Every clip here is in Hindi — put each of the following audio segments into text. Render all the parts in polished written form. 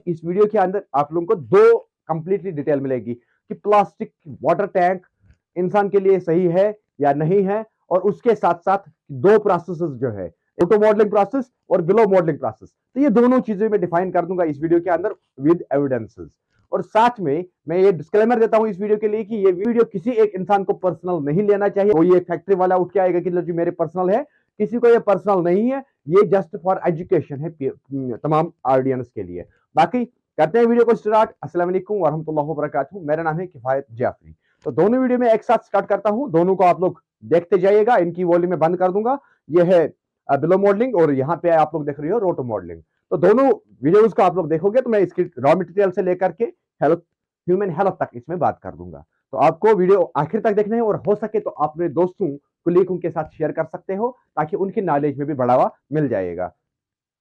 इस वीडियो के अंदर आप लोगों को दो कंप्लीटली डिटेल मिलेगी कि प्लास्टिक वाटर टैंक इंसान के लिए सही है या नहीं है, और उसके साथ साथ दो प्रोसेसेस जो है, ऑटो मॉडलिंग प्रोसेस और बिलो मॉडलिंग प्रोसेस, तो ये दोनों चीजें मैं डिफाइन कर दूंगा इस वीडियो के अंदर विद एविडेंसेस। और साथ में मैं ये डिस्क्लेमर देता हूं इस वीडियो के लिए कि ये वीडियो किसी एक इंसान को पर्सनल नहीं लेना चाहिए। वो ये फैक्ट्री वाला उठ के आएगा कि जो मेरे पर्सनल है, किसी को ये पर्सनल नहीं है, ये जस्ट फॉर एजुकेशन है तमाम ऑडियंस के लिए। बाकी करते हैं वीडियो को स्टार्ट। अस्सलाम वालेकुम व रहमतुल्लाहि व बरकातहू। मेरा नाम है किफायत जाफरी। तो दोनों वीडियो में एक साथ स्टार्ट करता हूं, दोनों को आप लोग देखते जाइएगा। इनकी वॉल्यूम में बंद कर दूंगा। ये है बिलो मॉडलिंग और यहाँ पे आप लोग देख रहे हो रोटो मॉडलिंग। तो दोनों वीडियोस को आप लोग देखोगे तो मैं इसकी रॉ मटेरियल से लेकर के हेल्थ, ह्यूमन हेल्थ तक इसमें बात कर दूंगा। तो आपको वीडियो आखिर तक देखना है और हो सके तो अपने दोस्तों कुलीगों के साथ शेयर कर सकते हो ताकि उनकी नॉलेज में भी बढ़ावा मिल जाएगा।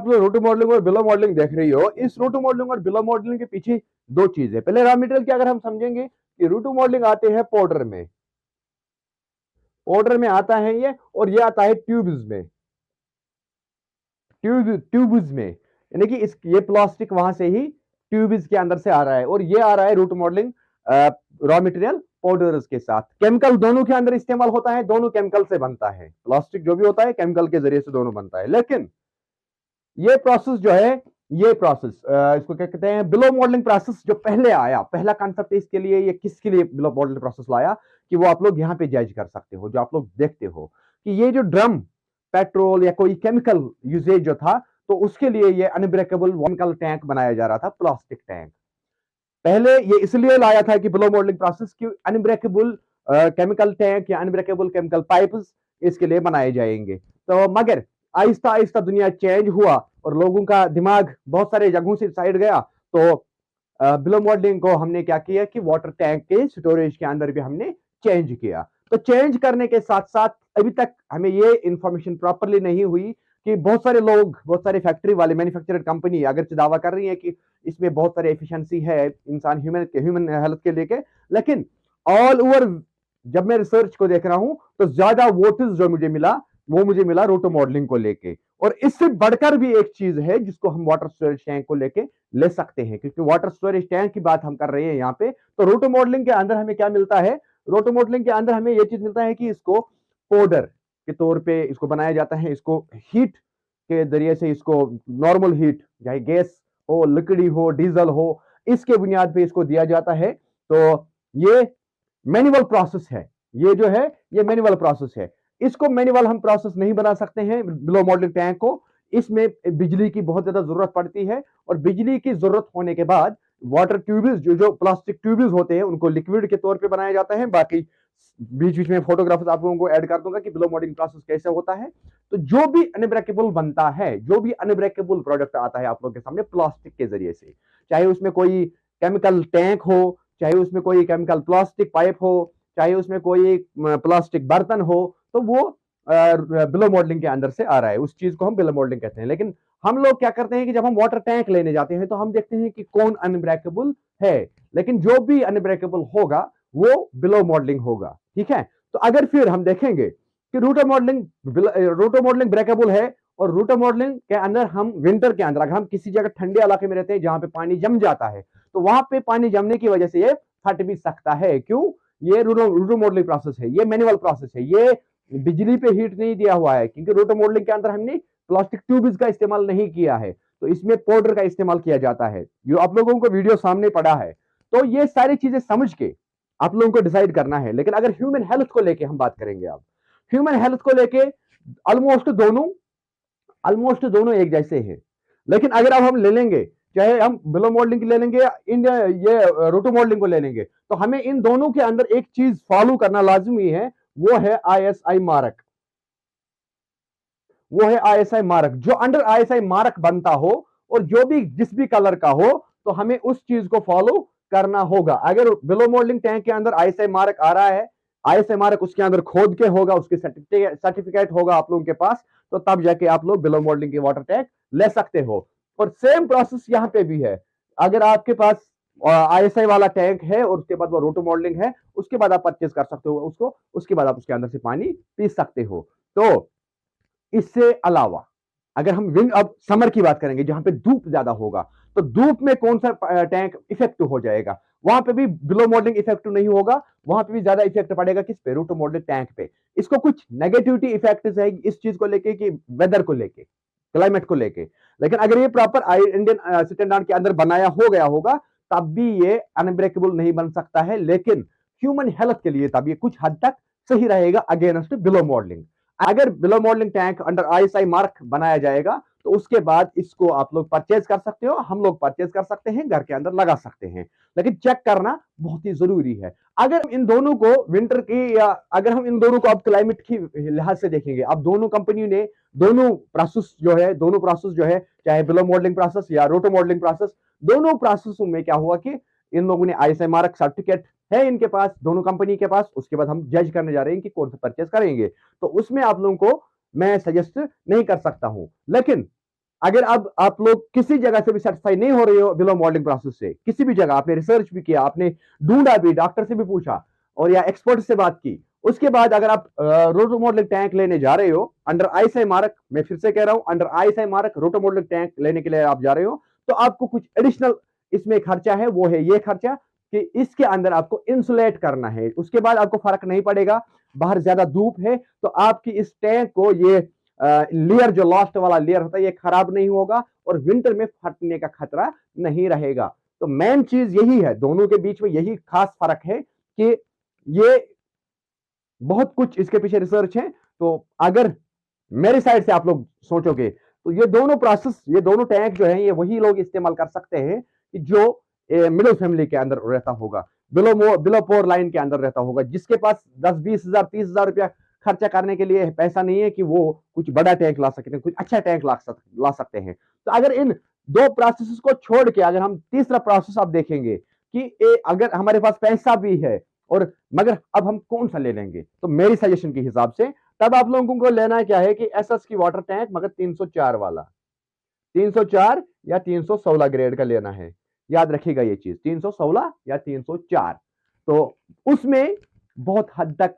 आप लोग रोटो मॉडलिंग और बिलो मॉडलिंग देख रही हो। इस रोटो मॉडलिंग और बिलो मॉडलिंग के पीछे दो चीज है। पहले रॉ मटेरियल की अगर हम समझेंगे कि रोटो मॉडलिंग आते हैं पाउडर में, पाउडर में आता है ये, और ये आता है ट्यूब्स में, ट्यूब्स में, यानी कि इस ये प्लास्टिक वहां से ही ट्यूब्स के अंदर से आ रहा है, और ये आ रहा है रोटो मॉडलिंग रॉ मटेरियल पाउडर्स के साथ। केमिकल दोनों के अंदर इस्तेमाल होता है, दोनों केमिकल से बनता है। प्लास्टिक जो भी होता है केमिकल के जरिए से दोनों बनता है। लेकिन ये प्रोसेस जो है, ये प्रोसेस इसको क्या कहते हैं, बिलो मॉडलिंग प्रोसेस जो पहले आया, पहला कांसेप्ट इसके लिए, ये किसके लिए बिलो मॉडलिंग प्रोसेस लाया कि वो आप लोग यहाँ पे जज कर सकते हो। जो आप लोग देखते हो कि ये जो ड्रम पेट्रोल या कोई केमिकल यूजेज जो था, तो उसके लिए ये अनब्रेकेबल केमिकल टैंक बनाया जा रहा था, प्लास्टिक टैंक। पहले ये इसलिए लाया था कि बिलो मॉडलिंग प्रोसेस की अनब्रेकेबल केमिकल टैंक या अनब्रेकेबल केमिकल पाइप्स इसके लिए बनाए जाएंगे। तो मगर आहिस्ता आहिस्ता दुनिया चेंज हुआ और लोगों का दिमाग बहुत सारे जगहों से साइड गया। तो बिलो मॉडलिंग को हमने क्या किया कि वाटर टैंक के स्टोरेज के अंदर भी हमने चेंज किया। तो चेंज करने के साथ साथ अभी तक हमें ये इंफॉर्मेशन प्रॉपरली नहीं हुई कि बहुत सारे लोग, बहुत सारे फैक्ट्री वाले, मैन्युफैक्चरर कंपनी अगर दावा कर रही है कि इसमें बहुत सारे एफिशिएंसी है इंसान ह्यूमन हेल्थ के लेके, लेकिन ऑल ओवर जब मैं रिसर्च को देख रहा हूं तो ज्यादा वोट्स जो मुझे मिला वो मुझे मिला रोटो मॉडलिंग को लेके। और इससे बढ़कर भी एक चीज है जिसको हम वाटर स्टोरेज टैंक को लेके ले सकते हैं, क्योंकि वाटर स्टोरेज टैंक की बात हम कर रहे हैं यहाँ पे। तो रोटो मॉडलिंग के अंदर हमें क्या मिलता है, रोटो मॉडलिंग के अंदर हमें यह चीज मिलता है कि इसको पाउडर के तौर पे इसको बनाया जाता है। इसको हीट के जरिए से, इसको नॉर्मल हीट, चाहे गैस हो, लकड़ी हो, डीजल हो, इसके बुनियाद पे इसको दिया जाता है। तो ये मैनुअल प्रोसेस है, ये जो है ये मैनुअल प्रोसेस है। इसको मैनुअल हम प्रोसेस नहीं बना सकते हैं बिलो मॉडलिंग टैंक को। इसमें बिजली की बहुत ज्यादा जरूरत पड़ती है, और बिजली की जरूरत होने के बाद वाटर ट्यूब्स, जो प्लास्टिक ट्यूब्स होते हैं, उनको लिक्विड के तौर पे बनाया जाता है। बाकी बीच बीच में फोटोग्राफ्स आप लोगों को ऐड कर दूंगा कि बिलो मॉडलिंग प्रोसेस कैसे होता है। तो जो भी अनब्रेकेबल बनता है, जो भी अनब्रेकेबल प्रोडक्ट आता है आप लोगों के सामने प्लास्टिक के जरिए से, चाहे उसमें कोई केमिकल टैंक हो, चाहे उसमें कोई केमिकल प्लास्टिक पाइप हो, चाहे उसमें कोई प्लास्टिक बर्तन हो, तो वो बिलो मॉडलिंग के अंदर से आ रहा है। उस चीज को हम बिलो मॉडलिंग कहते हैं। लेकिन हम लोग क्या करते हैं कि जब हम वाटर टैंक लेने जाते हैं तो हम देखते हैं कि कौन अनब्रेकेबल है, लेकिन जो भी अनब्रेकेबल होगा वो बिलो मॉडलिंग होगा। ठीक है। तो अगर फिर हम देखेंगे कि रोटो मॉडलिंग ब्रेकेबल है, और रोटो मॉडलिंग के अंदर हम विंटर के अंदर अगर हम किसी जगह ठंडे इलाके में रहते हैं जहां पे पानी जम जाता है, तो वहां पे पानी जमने की वजह से ये फट भी सकता है। क्यों? ये रोटो मॉडलिंग प्रोसेस है, ये मैनुअल प्रोसेस है, ये बिजली पे हीट नहीं दिया हुआ है, क्योंकि रोटो मॉडलिंग के अंदर हमने प्लास्टिक ट्यूब्स का इस्तेमाल नहीं किया है। तो इसमें पाउडर का इस्तेमाल किया जाता है, जो आप लोगों को वीडियो सामने पड़ा है। तो ये सारी चीजें समझ के आप लोगों को डिसाइड करना है। लेकिन अगर ह्यूमन हेल्थ को लेके हम बात करेंगे, अब ह्यूमन हेल्थ को लेके ऑलमोस्ट दोनों एक जैसे हैं। लेकिन अगर अब हम ले लेंगे, चाहे हम बिलो मॉडलिंग की ले लेंगे या इंडिया ये रोटो मॉडलिंग को ले लेंगे, तो हमें इन दोनों के अंदर एक चीज फॉलो करना लाजमी है, वो है आईएसआई मारक। वो है आईएसआई मारक। जो अंडर आईएसआई मारक बनता हो और जो भी जिस भी कलर का हो, तो हमें उस चीज को फॉलो करना होगा। अगर बिलो मॉडलिंग टैंक के अंदर आईएसआई मारक आ रहा है, आईएसआई मारक उसके अंदर खोद के होगा, उसके सर्टिफिकेट होगा आप लोगों के पास, तो तब जाके आप लोग बिलो मॉडलिंग के वाटर टैंक ले सकते हो। और सेम प्रोसेस यहां पे भी है। अगर आपके पास आईएसआई वाला टैंक है और उसके बाद वो रोटो मॉडलिंग है, उसके बाद आप परचेज कर सकते हो उसको, उसके बाद आप उसके अंदर से पानी पी सकते हो। तो इससे अलावा अगर हम अब समर की बात करेंगे जहां पे धूप ज्यादा होगा, तो धूप में कौन सा टैंक इफेक्टिव हो जाएगा, वहां पे भी बिलो मॉडलिंग इफेक्टिव नहीं होगा, वहां पे भी ज्यादा इफेक्ट पड़ेगा किस पे, रोटो मॉडलिंग टैंक पे। इसको कुछ नेगेटिविटी इफेक्ट है इस चीज को लेके कि वेदर को लेके, क्लाइमेट को लेके, लेकिन अगर ये प्रॉपर इंडियन स्टैंडर्ड के अंदर बनाया हो गया होगा तब भी ये अनब्रेकेबल नहीं बन सकता है, लेकिन ह्यूमन हेल्थ के लिए तब ये कुछ हद तक सही रहेगा अगेंस्ट बिलो मॉडलिंग। अगर below modelling tank under ISI mark बनाया जाएगा तो उसके बाद इसको आप लोग परचेज कर सकते हो, हम लोग परचेज कर सकते हैं, घर के अंदर लगा सकते हैं, लेकिन चेक करना बहुत ही जरूरी है। अगर इन दोनों को विंटर की, या अगर हम इन दोनों को अब क्लाइमेट की लिहाज से देखेंगे, अब दोनों कंपनी ने दोनों प्रोसेस जो है चाहे बिलो मॉडलिंग प्रोसेस या रोटो मॉडलिंग प्रोसेस, दोनों प्रोसेसों में क्या हुआ कि इन लोगों ने आईएसआई मार्क सर्टिफिकेट है इनके पास, दोनों कंपनी के पास। उसके बाद हम जज करने जा रहे हैं कि कौन सा परचेज करेंगे, तो उसमें आप लोगों को मैं सजेस्ट नहीं कर सकता हूं। लेकिन अगर अब आप लोग किसी जगह से भी सेटिस्फाई नहीं हो रहे हो बिलो मॉडलिंग प्रोसेस से, किसी भी जगह आपने रिसर्च भी किया, आपने ढूंढा भी, डॉक्टर से भी पूछा और या एक्सपर्ट से बात की, उसके बाद अगर आप रोटो मॉडलिंग टैंक लेने जा रहे हो अंडर आईएसआई मार्क, मैं फिर से कह रहा हूं अंडर आईएसआई मार्क रोटो मॉडलिंग टैंक लेने के लिए आप जा रहे हो, तो आपको कुछ एडिशनल इसमें खर्चा है, वो है ये खर्चा कि इसके अंदर आपको इंसुलेट करना है। उसके बाद आपको फर्क नहीं पड़ेगा, बाहर ज्यादा धूप है तो आपकी इस टैंक को ये लेयर जो लास्ट वाला लेयर होता है ये खराब नहीं होगा और विंटर में फटने का खतरा नहीं रहेगा। तो मेन चीज यही है, दोनों के बीच में यही खास फर्क है कि ये बहुत कुछ इसके पीछे रिसर्च है। तो अगर मेरी साइड से आप लोग सोचोगे तो ये दोनों प्रोसेस, ये दोनों टैंक जो है ये वही लोग इस्तेमाल कर सकते हैं कि जो मिडिल फैमिली के अंदर रहता होगा, बिलो पोर लाइन के अंदर रहता होगा, जिसके पास 10-20 हजार 30 हजार रुपया खर्चा करने के लिए पैसा नहीं है कि वो कुछ बड़ा टैंक ला सकते हैं, कुछ अच्छा टैंक ला सकते हैं। तो अगर इन दो प्रोसेस को छोड़ के अगर हम तीसरा प्रोसेस आप देखेंगे कि अगर हमारे पास पैसा भी है और मगर अब हम कौन सा ले लेंगे, तो मेरी सजेशन के हिसाब से तब आप लोगों को लेना क्या है कि एसएस की वाटर टैंक मगर 304 वाला, 304 या 316 ग्रेड का लेना है। याद रखिएगा ये चीज, 316 या 304। तो उसमें बहुत हद तक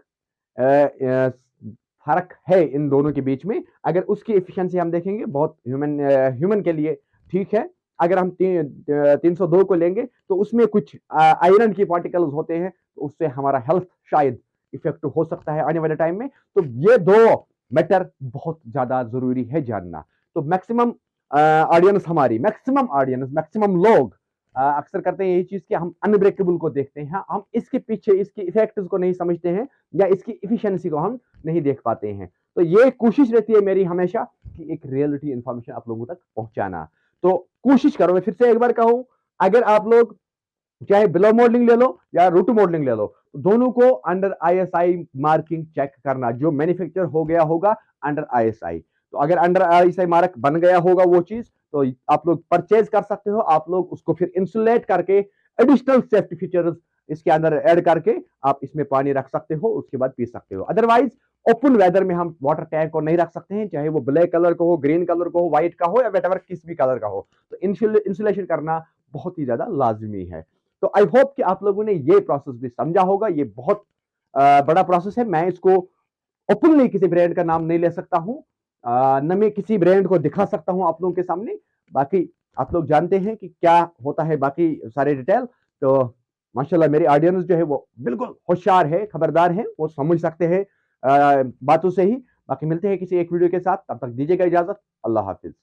फर्क है इन दोनों के बीच में। अगर उसकी एफिशिएंसी हम देखेंगे बहुत ह्यूमन के लिए ठीक है। अगर हम 302 को लेंगे तो उसमें कुछ आयरन की पार्टिकल्स होते हैं, तो उससे हमारा हेल्थ शायद इफेक्ट हो सकता है आने वाले टाइम में। तो ये दो मैटर बहुत ज्यादा जरूरी है जानना। तो मैक्सिमम ऑडियंस हमारी, मैक्सिमम लोग अक्सर करते हैं यही चीज कि हम अनब्रेकेबल को देखते हैं, हम इसके पीछे इसके इफेक्ट्स को नहीं समझते हैं या इसकी इफिशिएंसी को हम नहीं देख पाते हैं। तो ये कोशिश रहती है मेरी हमेशा कि एक रियलिटी इंफॉर्मेशन आप लोगों तक पहुंचाना। तो कोशिश करो, मैं फिर से एक बार कहूं, अगर आप लोग चाहे बिलो मॉडलिंग ले लो या रोटो मॉडलिंग ले लो, तो दोनों को अंडर आईएसआई मार्किंग चेक करना, जो मैन्युफैक्चर हो गया होगा अंडर आईएसआई। तो अगर अंडर आईएसआई मार्क बन गया होगा वो चीज, तो आप लोग परचेज कर सकते हो, आप लोग उसको फिर इंसुलेट करके एडिशनल सेफ्टी फीचर्स इसके अंदर ऐड करके आप इसमें पानी रख सकते हो, उसके बाद पी सकते हो। अदरवाइज ओपन वेदर में हम वाटर टैंक को नहीं रख सकते हैं, चाहे वो ब्लैक कलर का हो, ग्रीन कलर का हो, व्हाइट का हो या वेटेवर किस भी कलर का हो। तो इंसुलेशन करना बहुत ही ज्यादा लाजमी है। तो आई होप कि आप लोगों ने ये प्रोसेस भी समझा होगा। ये बहुत बड़ा प्रोसेस है, मैं इसको ओपनली किसी ब्रांड का नाम नहीं ले सकता हूं, न मैं किसी ब्रांड को दिखा सकता हूं आप लोगों के सामने। बाकी आप लोग जानते हैं कि क्या होता है बाकी सारे डिटेल। तो माशाल्लाह मेरी ऑडियंस जो है वो बिल्कुल होशियार है, खबरदार है, वो समझ सकते हैं बातों से ही। बाकी मिलते हैं किसी एक वीडियो के साथ, तब तक दीजिएगा इजाजत। अल्लाह हाफिज।